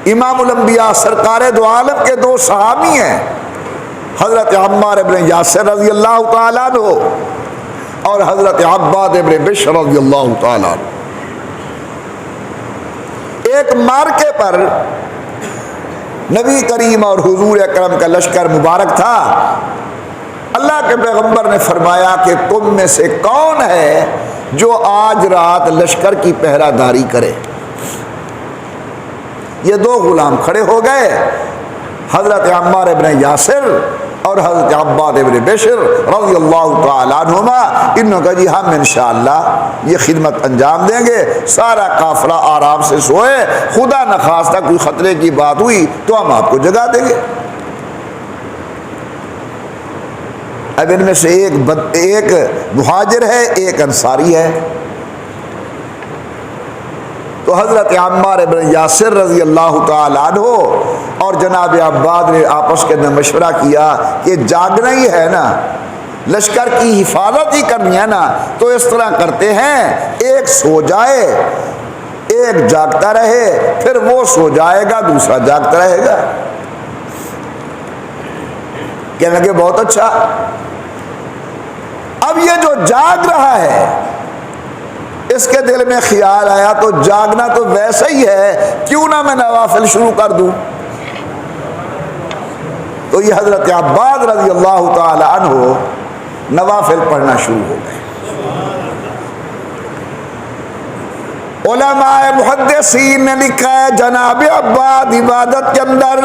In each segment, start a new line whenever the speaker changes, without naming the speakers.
امام الانبیاء سرکار دو عالم کے دو صحابی ہیں، حضرت عمار ابن یاسر رضی اللہ تعالیٰ عنہ اور حضرت عباد ابن بشر رضی اللہ تعالیٰ عنہ۔ ایک مارکے پر نبی کریم اور حضور اکرم کا لشکر مبارک تھا۔ اللہ کے پیغمبر نے فرمایا کہ تم میں سے کون ہے جو آج رات لشکر کی پہرہ داری کرے؟ یہ دو غلام کھڑے ہو گئے، حضرت عمار ابن یاسر اور حضرت عباد ابن بشر رضی اللہ تعالیٰ عنہما۔ انہوں نے کہا جی ہم انشاءاللہ یہ خدمت انجام دیں گے۔ سارا قافلہ آرام سے سوئے، خدا نخواستہ کوئی خطرے کی بات ہوئی تو ہم آپ کو جگا دیں گے۔ اب ان میں سے ایک مہاجر ہے، ایک انصاری ہے۔ تو حضرت عمار ابن یاسر رضی اللہ تعالیٰ عنہ اور جناب عباد نے آپس کے اندر مشورہ کیا کہ جاگنا ہی ہے نا، لشکر کی حفاظت ہی کرنی ہے نا، تو اس طرح کرتے ہیں ایک سو جائے ایک جاگتا رہے، پھر وہ سو جائے گا دوسرا جاگتا رہے گا۔ کہنے لگے بہت اچھا۔ اب یہ جو جاگ رہا ہے اس کے دل میں خیال آیا تو جاگنا تو ویسا ہی ہے، کیوں نہ میں نوافل شروع کر دوں؟ تو یہ حضرت عباد رضی اللہ تعالی عنہ نوافل پڑھنا شروع ہو گئے۔ علماء محدثین نے لکھا ہے جناب عباد عبادت کے اندر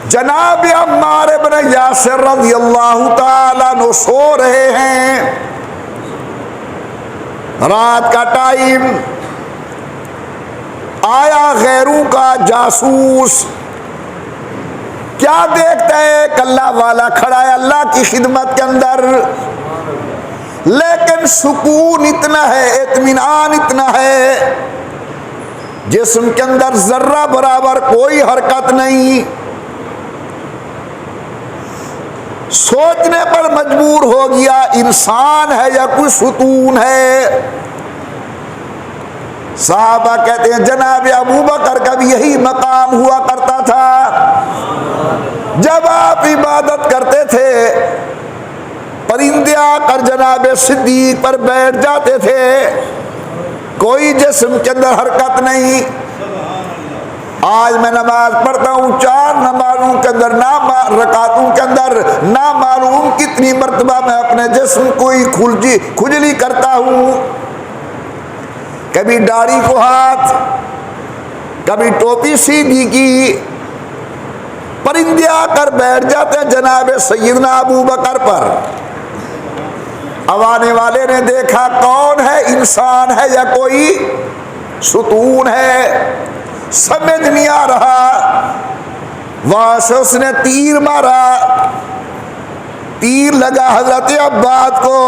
جناب عمار ابن یاسر رضی اللہ تعالیٰ عنہ سو رہے ہیں، رات کا ٹائم، آیا غیروں کا جاسوس، کیا دیکھتا ہے ایک اللہ والا کھڑا ہے اللہ کی خدمت کے اندر، لیکن سکون اتنا ہے، اطمینان اتنا ہے، جسم کے اندر ذرہ برابر کوئی حرکت نہیں۔ سوچنے پر مجبور ہو گیا انسان ہے یا کوئی ستون ہے۔ صحابہ کہتے ہیں جناب ابو بکر کا بھی یہی مقام ہوا کرتا تھا، جب آپ عبادت کرتے تھے پرندے آ کر جناب صدیق پر بیٹھ جاتے تھے، کوئی جسم کے اندر حرکت نہیں۔ آج میں نماز پڑھتا ہوں، 4 نمازوں کے اندر رکعتوں کے اندر نامعلوم کتنی مرتبہ میں اپنے جسم کو ہی کھجلی کرتا ہوں، کبھی داڑھی کو ہاتھ، کبھی ٹوپی سیدھی کی۔ پرندے آ کر بیٹھ جاتے ہیں جناب سیدنا ابو بکر پر۔ اب آنے والے نے دیکھا کون ہے، انسان ہے یا کوئی ستون ہے، سمجھ نہیں آ رہا۔ وہاں سے اس نے تیر مارا، تیر لگا حضرت عباد کو،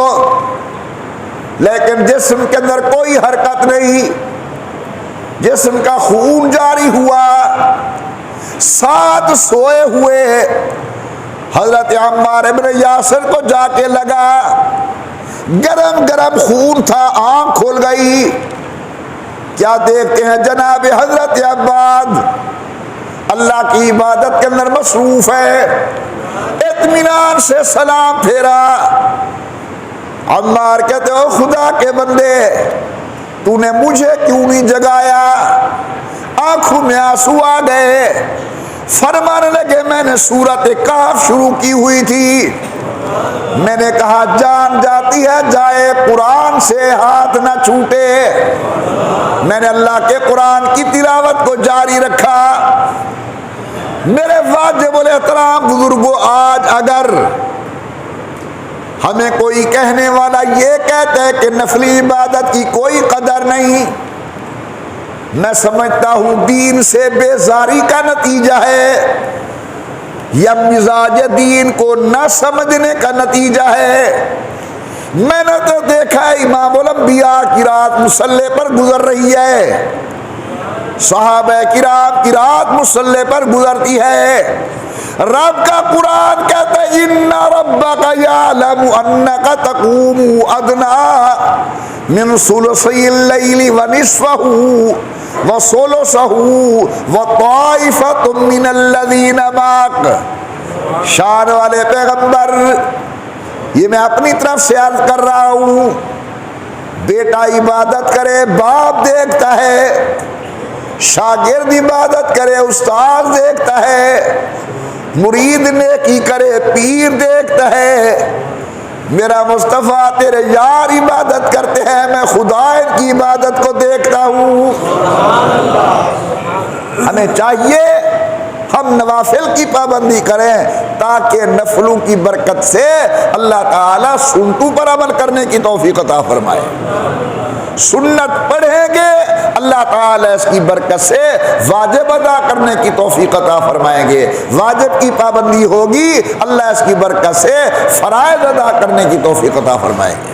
لیکن جسم کے اندر کوئی حرکت نہیں، جسم کا خون جاری ہوا۔ ساتھ سوئے ہوئے حضرت عمار ابن یاسر کو جا کے لگا، گرم گرم خون تھا، آنکھ کھل گئی۔ کیا دیکھتے ہیں جناب حضرت عباد اللہ کی عبادت کے اندر مصروف ہے، اطمینان سے سلام پھیرا۔ عمار کہتے ہو خدا کے بندے تو نے مجھے کیوں نہیں جگایا؟ آنکھوں میں آنسو آ گئے، فرمانے لگے میں نے سورۃ کہف شروع کی ہوئی تھی، میں نے کہا جان جاتی ہے جائے قرآن سے ہاتھ نہ چھوٹے، میں نے اللہ کے قرآن کی تلاوت کو جاری رکھا۔ میرے واجب الاحترام بزرگوں، آج اگر ہمیں کوئی کہنے والا یہ کہتا ہے کہ نفلی عبادت کی کوئی قدر نہیں، میں سمجھتا ہوں دین سے بیزاری کا نتیجہ ہے یا مزاج دین کو نہ سمجھنے کا نتیجہ ہے۔ میں نے تو دیکھا ہے امام الانبیاء کی رات مصلی پر گزر رہی ہے، صحابہ کرام کی رات مصلی پر گزرتی ہے، رب کا قرآن کہتا ہے ان ربک یعلم انک تقوم ادنی من ثلثی اللیل ونصفہ وَثُلُثَهُ وَطَائِفَةٌ مِّنَ الَّذِينَ مَعَكَ۔ شان والے پیغمبر، یہ میں اپنی طرف سے عرض کر رہا ہوں، بیٹا عبادت کرے باپ دیکھتا ہے، شاگرد عبادت کرے استاد دیکھتا ہے، مرید نیکی کرے پیر دیکھتا ہے، میرا مصطفیٰ تیرے یار عبادت کرتے ہیں، میں خدا ان کی عبادت کو دیکھتا ہوں۔ ہمیں چاہیے ہم نوافل کی پابندی کریں تاکہ نفلوں کی برکت سے اللہ تعالیٰ سنتوں پر عمل کرنے کی توفیق عطا فرمائے۔ سنت پڑھیں گے اللہ تعالیٰ اس کی برکت سے واجب ادا کرنے کی توفیق عطا فرمائیں گے، واجب کی پابندی ہوگی اللہ اس کی برکت سے فرائض ادا کرنے کی توفیق عطا فرمائیں گے۔